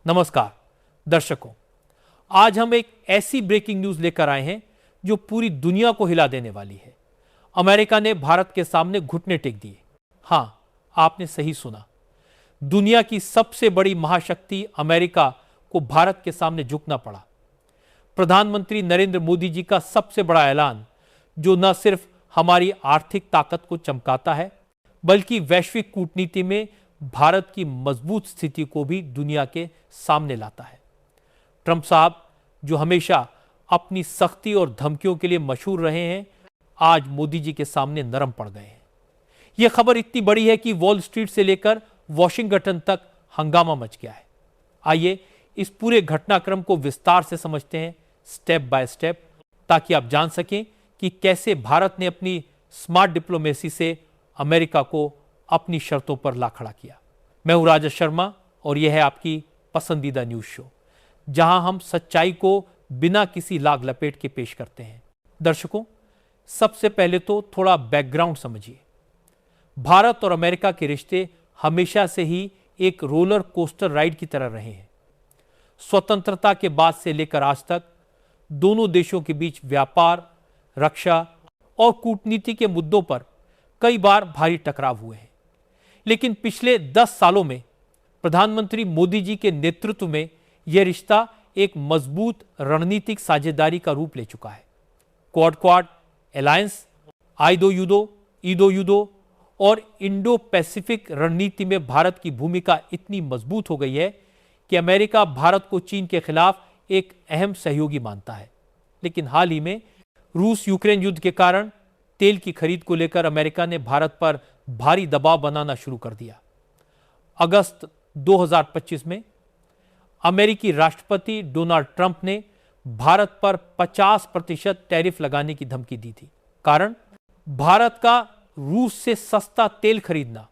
नमस्कार दर्शकों, आज हम एक ऐसी ब्रेकिंग न्यूज लेकर आए हैं जो पूरी दुनिया को हिला देने वाली है। अमेरिका ने भारत के सामने घुटने टेक दिए। हां, आपने सही सुना। दुनिया की सबसे बड़ी महाशक्ति अमेरिका को भारत के सामने झुकना पड़ा। प्रधानमंत्री नरेंद्र मोदी जी का सबसे बड़ा ऐलान, जो न सिर्फ हमारी आर्थिक ताकत को चमकाता है, बल्कि वैश्विक कूटनीति में भारत की मजबूत स्थिति को भी दुनिया के सामने लाता है। ट्रंप साहब, जो हमेशा अपनी सख्ती और धमकियों के लिए मशहूर रहे हैं, आज मोदी जी के सामने नरम पड़ गए हैं। यह खबर इतनी बड़ी है कि वॉल स्ट्रीट से लेकर वॉशिंगटन तक हंगामा मच गया है। आइए इस पूरे घटनाक्रम को विस्तार से समझते हैं, स्टेप बाय स्टेप, ताकि आप जान सकें कि कैसे भारत ने अपनी स्मार्ट डिप्लोमेसी से अमेरिका को अपनी शर्तों पर ला खड़ा किया। मैं हूं राजेश शर्मा और यह है आपकी पसंदीदा न्यूज शो, जहां हम सच्चाई को बिना किसी लाग लपेट के पेश करते हैं। दर्शकों, सबसे पहले तो थोड़ा बैकग्राउंड समझिए। भारत और अमेरिका के रिश्ते हमेशा से ही एक रोलर कोस्टर राइड की तरह रहे हैं। स्वतंत्रता के बाद से लेकर आज तक दोनों देशों के बीच व्यापार, रक्षा और कूटनीति के मुद्दों पर कई बार भारी टकराव हुए हैं। लेकिन पिछले 10 सालों में प्रधानमंत्री मोदी जी के नेतृत्व में यह रिश्ता एक मजबूत रणनीतिक साझेदारी का रूप ले चुका है। क्वाड अलायंस, ईदो युदो और इंडो पैसिफिक रणनीति में भारत की भूमिका इतनी मजबूत हो गई है कि अमेरिका भारत को चीन के खिलाफ एक अहम सहयोगी मानता है। लेकिन हाल ही में रूस यूक्रेन युद्ध के कारण तेल की खरीद को लेकर अमेरिका ने भारत पर भारी दबाव बनाना शुरू कर दिया। अगस्त 2025 में अमेरिकी राष्ट्रपति डोनाल्ड ट्रंप ने भारत पर 50% टैरिफ लगाने की धमकी दी थी। कारण भारत का रूस से सस्ता तेल खरीदना।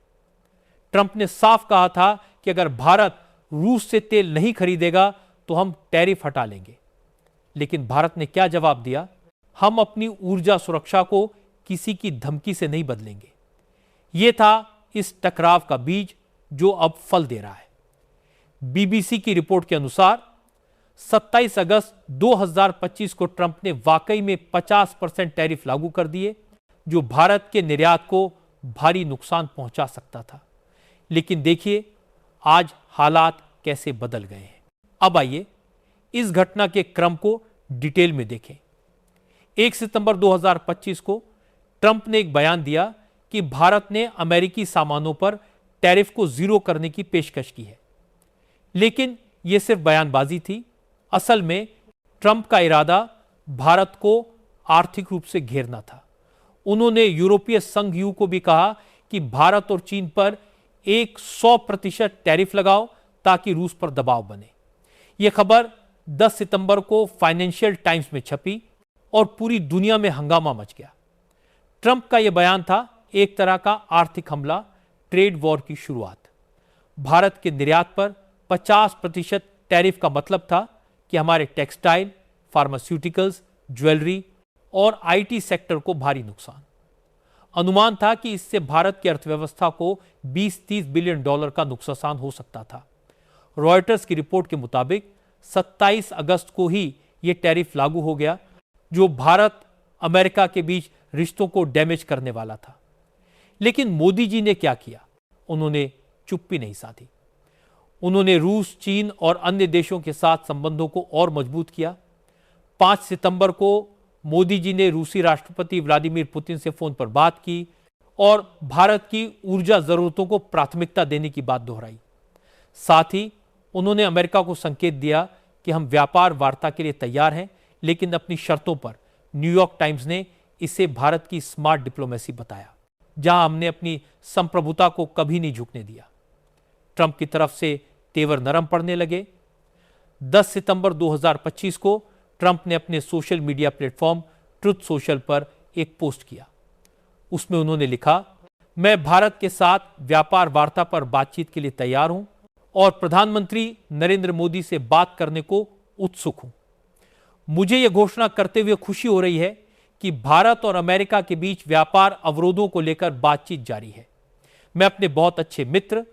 ट्रंप ने साफ कहा था कि अगर भारत रूस से तेल नहीं खरीदेगा तो हम टैरिफ हटा लेंगे। लेकिन भारत ने क्या जवाब दिया? हम अपनी ऊर्जा सुरक्षा को किसी की धमकी से नहीं बदलेंगे। यह था इस टकराव का बीज जो अब फल दे रहा है। बीबीसी की रिपोर्ट के अनुसार 27 अगस्त 2025 को ट्रंप ने वाकई में 50% टैरिफ लागू कर दिए, जो भारत के निर्यात को भारी नुकसान पहुंचा सकता था। लेकिन देखिए आज हालात कैसे बदल गए हैं। अब आइए इस घटना के क्रम को डिटेल में देखें। 1 सितंबर 2025 को ट्रंप ने एक बयान दिया कि भारत ने अमेरिकी सामानों पर टैरिफ को जीरो करने की पेशकश की है। लेकिन यह सिर्फ बयानबाजी थी। असल में ट्रंप का इरादा भारत को आर्थिक रूप से घेरना था। उन्होंने यूरोपीय संघ यूं को भी कहा कि भारत और चीन पर 100% टैरिफ लगाओ ताकि रूस पर दबाव बने। यह खबर 10 सितंबर को फाइनेंशियल टाइम्स में छपी और पूरी दुनिया में हंगामा मच गया। ट्रंप का यह बयान था एक तरह का आर्थिक हमला, ट्रेड वॉर की शुरुआत। भारत के निर्यात पर 50% टैरिफ का मतलब था कि हमारे टेक्सटाइल, फार्मास्यूटिकल्स, ज्वेलरी और आईटी सेक्टर को भारी नुकसान। अनुमान था कि इससे भारत की अर्थव्यवस्था को 20-30 बिलियन डॉलर का नुकसान हो सकता था। रॉयटर्स की रिपोर्ट के मुताबिक 27 अगस्त को ही यह टैरिफ लागू हो गया, जो भारत अमेरिका के बीच रिश्तों को डैमेज करने वाला था। लेकिन मोदी जी ने क्या किया? उन्होंने चुप्पी नहीं साधी। उन्होंने रूस, चीन और अन्य देशों के साथ संबंधों को और मजबूत किया। 5 सितंबर को मोदी जी ने रूसी राष्ट्रपति व्लादिमीर पुतिन से फोन पर बात की और भारत की ऊर्जा जरूरतों को प्राथमिकता देने की बात दोहराई। साथ ही उन्होंने अमेरिका को संकेत दिया कि हम व्यापार वार्ता के लिए तैयार हैं, लेकिन अपनी शर्तों पर। न्यूयॉर्क टाइम्स ने इसे भारत की स्मार्ट डिप्लोमेसी बताया, जहां हमने अपनी संप्रभुता को कभी नहीं झुकने दिया। ट्रंप की तरफ से तेवर नरम पड़ने लगे। 10 सितंबर 2025 को ट्रंप ने अपने social media platform truth social पर एक पोस्ट किया। उसमें उन्होंने लिखा, मैं भारत के साथ व्यापार वार्ता पर बातचीत के लिए तैयार हूं और प्रधानमंत्री नरेंद्र मोदी से बात करने को उत्सुक हूं। मुझे यह घोषणा करते हुए खुशी हो रही है कि भारत और अमेरिका के बीच व्यापार अवरोधों को लेकर बातचीत जारी है। मैं अपने बहुत अच्छे मित्र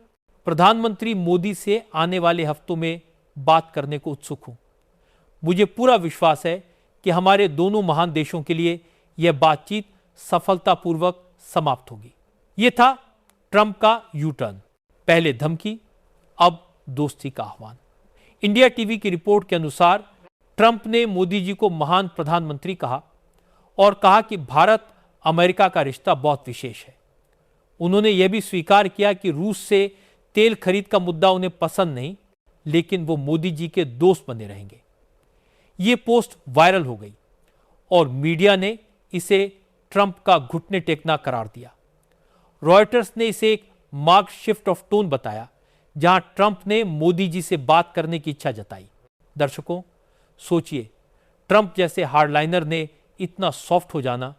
प्रधानमंत्री मोदी से आने वाले हफ्तों में बात करने को उत्सुक हूं। मुझे पूरा विश्वास है कि हमारे दोनों महान देशों के लिए यह बातचीत सफलतापूर्वक समाप्त होगी। यह था ट्रंप का यू टर्न, पहले धमकी, अब दोस्ती का आह्वान। इंडिया टीवी की रिपोर्ट के अनुसार ट्रंप ने मोदी जी को महान प्रधानमंत्री कहा और कहा कि भारत अमेरिका का रिश्ता बहुत विशेष है। उन्होंने यह भी स्वीकार किया कि रूस से तेल खरीद का मुद्दा उन्हें पसंद नहीं, लेकिन वो मोदी जी के दोस्त बने रहेंगे। यह पोस्ट वायरल हो गई और मीडिया ने इसे ट्रंप का घुटने टेकना करार दिया। रॉयटर्स ने इसे एक मार्क शिफ्ट ऑफ टोन बताया, जहां ट्रंप ने मोदी जी से बात करने की इच्छा जताई। दर्शकों, सोचिए, ट्रंप जैसे हार्डलाइनर ने इतना सॉफ्ट हो जाना,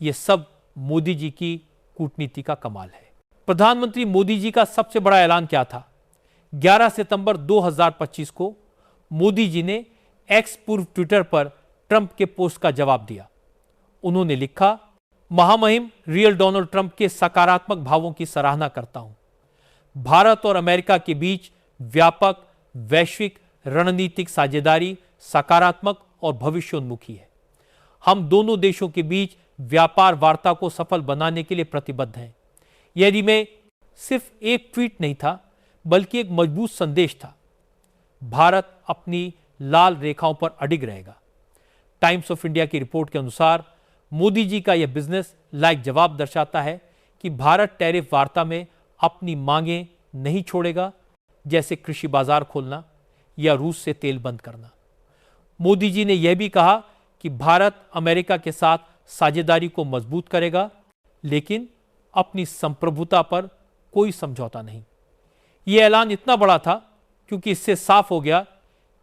यह सब मोदी जी की कूटनीति का कमाल है। प्रधानमंत्री मोदी जी का सबसे बड़ा ऐलान क्या था? 11 सितंबर 2025 को मोदी जी ने एक्स पूर्व ट्विटर पर ट्रंप के पोस्ट का जवाब दिया। उन्होंने लिखा, महामहिम रियल डोनाल्ड ट्रंप के सकारात्मक भावों की सराहना करता हूं। भारत और अमेरिका के बीच व्यापक वैश्विक रणनीतिक साझेदारी सकारात्मक और भविष्योन्मुखी है। हम दोनों देशों के बीच व्यापार वार्ता को सफल बनाने के लिए प्रतिबद्ध हैं। यदि में सिर्फ एक ट्वीट नहीं था, बल्कि एक मजबूत संदेश था। भारत अपनी लाल रेखाओं पर अडिग रहेगा। टाइम्स ऑफ इंडिया की रिपोर्ट के अनुसार मोदी जी का यह बिजनेस लाइक जवाब दर्शाता है कि भारत टैरिफ वार्ता में अपनी मांगें नहीं छोड़ेगा, जैसे कृषि बाजार खोलना या रूस से तेल बंद करना। मोदी जी ने यह भी कहा कि भारत अमेरिका के साथ साझेदारी को मजबूत करेगा, लेकिन अपनी संप्रभुता पर कोई समझौता नहीं। यह ऐलान इतना बड़ा था क्योंकि इससे साफ हो गया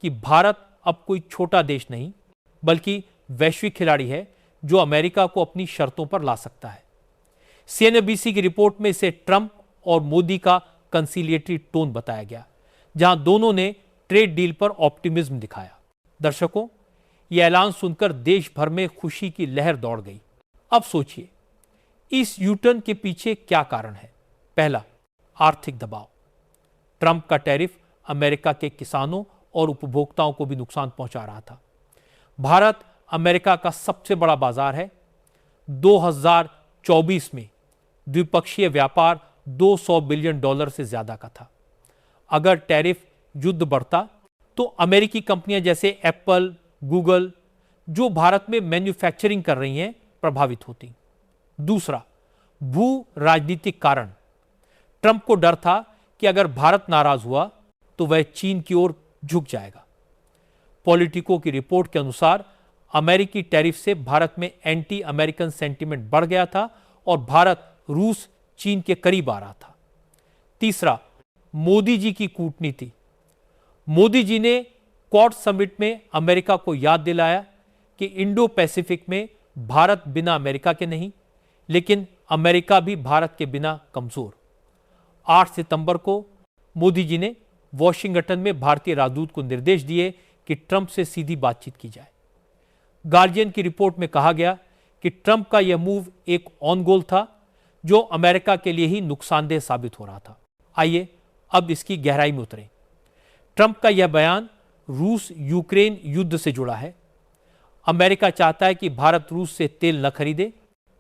कि भारत अब कोई छोटा देश नहीं, बल्कि वैश्विक खिलाड़ी है जो अमेरिका को अपनी शर्तों पर ला सकता है। सीएनबीसी की रिपोर्ट में इसे ट्रंप और मोदी का कंसिलिएटरी टोन बताया गया, जहां दोनों ने ट्रेड डील पर ऑप्टिमिज्म दिखाया। दर्शकों, यह ऐलान सुनकर देश भर में खुशी की लहर दौड़ गई। अब सोचिए, इस यूटर्न के पीछे क्या कारण है? पहला, आर्थिक दबाव। ट्रंप का टैरिफ अमेरिका के किसानों और उपभोक्ताओं को भी नुकसान पहुंचा रहा था। भारत अमेरिका का सबसे बड़ा बाजार है। 2024 में द्विपक्षीय व्यापार $200 बिलियन से ज्यादा का था। अगर टैरिफ युद्ध बढ़ता तो अमेरिकी कंपनियां जैसे एप्पल, गूगल, जो भारत में मैन्युफैक्चरिंग कर रही हैं, प्रभावित होती। दूसरा, भू राजनीतिक कारण। ट्रंप को डर था कि अगर भारत नाराज हुआ तो वह चीन की ओर झुक जाएगा। पॉलिटिको की रिपोर्ट के अनुसार अमेरिकी टैरिफ से भारत में एंटी अमेरिकन सेंटीमेंट बढ़ गया था और भारत रूस चीन के करीब आ रहा था। तीसरा, मोदी जी की कूटनीति। मोदी जी ने क्वाड समिट में अमेरिका को याद दिलाया कि इंडो पैसिफिक में भारत बिना अमेरिका के नहीं, लेकिन अमेरिका भी भारत के बिना कमजोर। 8 सितंबर को मोदी जी ने वॉशिंगटन में भारतीय राजदूत को निर्देश दिए कि ट्रंप से सीधी बातचीत की जाए। गार्जियन की रिपोर्ट में कहा गया कि ट्रंप का यह मूव एक ऑन गोल था, जो अमेरिका के लिए ही नुकसानदेह साबित हो रहा था। आइए अब इसकी गहराई में उतरें। ट्रंप का यह बयान रूस यूक्रेन युद्ध से जुड़ा है। अमेरिका चाहता है कि भारत रूस से तेल न खरीदे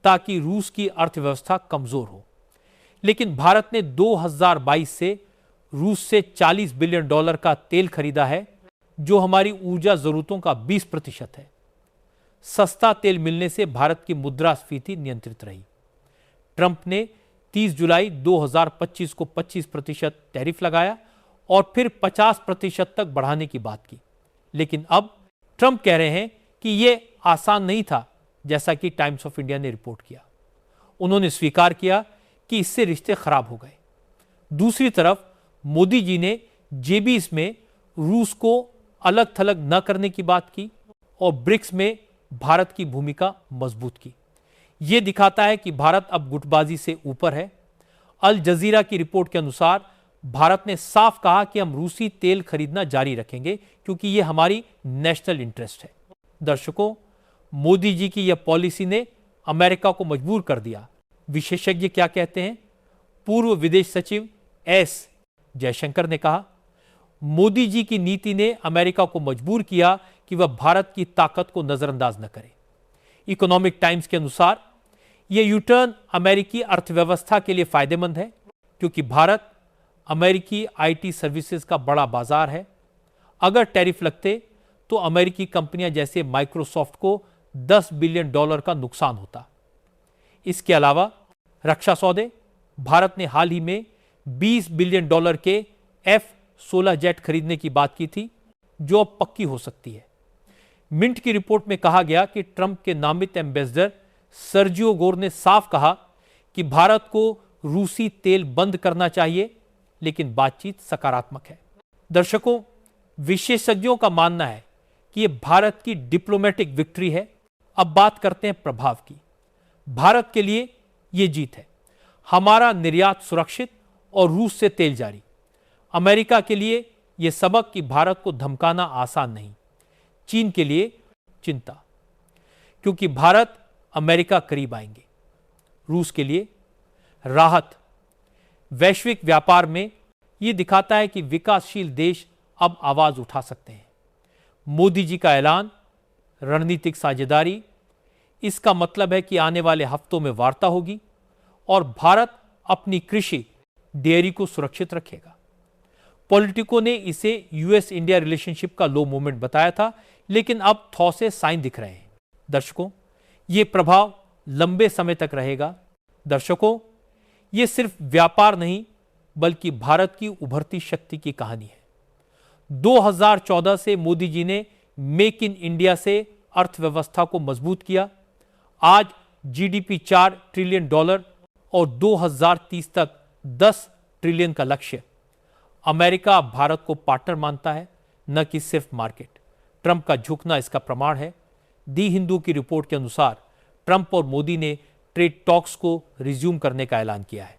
ताकि रूस की अर्थव्यवस्था कमजोर हो, लेकिन भारत ने 2022 से रूस से $40 बिलियन का तेल खरीदा है, जो हमारी ऊर्जा जरूरतों का 20% है। सस्ता तेल मिलने से भारत की मुद्रास्फीति नियंत्रित रही। ट्रंप ने 30 जुलाई 2025 को 25% टैरिफ लगाया और फिर 50% तक बढ़ाने की बात की। लेकिन अब ट्रंप कह रहे हैं कि यह आसान नहीं था, जैसा कि टाइम्स ऑफ इंडिया ने रिपोर्ट किया। उन्होंने स्वीकार किया कि इससे रिश्ते खराब हो गए। दूसरी तरफ मोदी जी ने G20 में रूस को अलग थलग न करने की बात की और ब्रिक्स में भारत की भूमिका मजबूत की। यह दिखाता है कि भारत अब गुटबाजी से ऊपर है। अल जजीरा की रिपोर्ट के अनुसार भारत ने साफ कहा कि हम रूसी तेल खरीदना जारी रखेंगे क्योंकि यह हमारी नेशनल इंटरेस्ट है। दर्शकों, मोदी जी की यह पॉलिसी ने अमेरिका को मजबूर कर दिया। विशेषज्ञ क्या कहते हैं? पूर्व विदेश सचिव एस जयशंकर ने कहा, मोदी जी की नीति ने अमेरिका को मजबूर किया कि वह भारत की ताकत को नजरअंदाज न करे। इकोनॉमिक टाइम्स के अनुसार यह यूटर्न अमेरिकी अर्थव्यवस्था के लिए फायदेमंद है, क्योंकि भारत अमेरिकी आईटी सर्विसेज का बड़ा बाजार है। अगर टैरिफ लगते तो अमेरिकी कंपनियां जैसे माइक्रोसॉफ्ट को $10 बिलियन का नुकसान होता। इसके अलावा रक्षा सौदे, भारत ने हाल ही में $20 बिलियन के F-16 जेट खरीदने की बात की थी, जो अब पक्की हो सकती है। मिंट की रिपोर्ट में कहा गया कि ट्रंप के नामित एम्बेसडर सर्जियो गोर ने साफ कहा कि भारत को रूसी तेल बंद करना चाहिए, लेकिन बातचीत सकारात्मक है। दर्शकों, विशेषज्ञों का मानना है कि यह भारत की डिप्लोमेटिक विक्ट्री है। अब बात करते हैं प्रभाव की। भारत के लिए यह जीत है। हमारा निर्यात सुरक्षित और रूस से तेल जारी। अमेरिका के लिए यह सबक कि भारत को धमकाना आसान नहीं। चीन के लिए चिंता, क्योंकि भारत अमेरिका करीब आएंगे। रूस के लिए राहत। वैश्विक व्यापार में यह दिखाता है कि विकासशील देश अब आवाज उठा सकते हैं। मोदी जी का ऐलान, रणनीतिक साझेदारी, इसका मतलब है कि आने वाले हफ्तों में वार्ता होगी और भारत अपनी कृषि डेयरी को सुरक्षित रखेगा। पॉलिटिको ने इसे यूएस इंडिया रिलेशनशिप का लो मोमेंट बताया था, लेकिन अब थोड़े साइन दिख रहे हैं। दर्शकों, यह प्रभाव लंबे समय तक रहेगा। दर्शकों, यह सिर्फ व्यापार नहीं, बल्कि भारत की उभरती शक्ति की कहानी है। 2014 से मोदी जी ने मेक इन इंडिया से अर्थव्यवस्था को मजबूत किया। आज जीडीपी $4 ट्रिलियन और 2030 तक 10 ट्रिलियन का लक्ष्य। अमेरिका भारत को पार्टनर मानता है, न कि सिर्फ मार्केट। ट्रंप का झुकना इसका प्रमाण है। दी हिंदू की रिपोर्ट के अनुसार ट्रंप और मोदी ने ट्रेड टॉक्स को रिज्यूम करने का ऐलान किया है।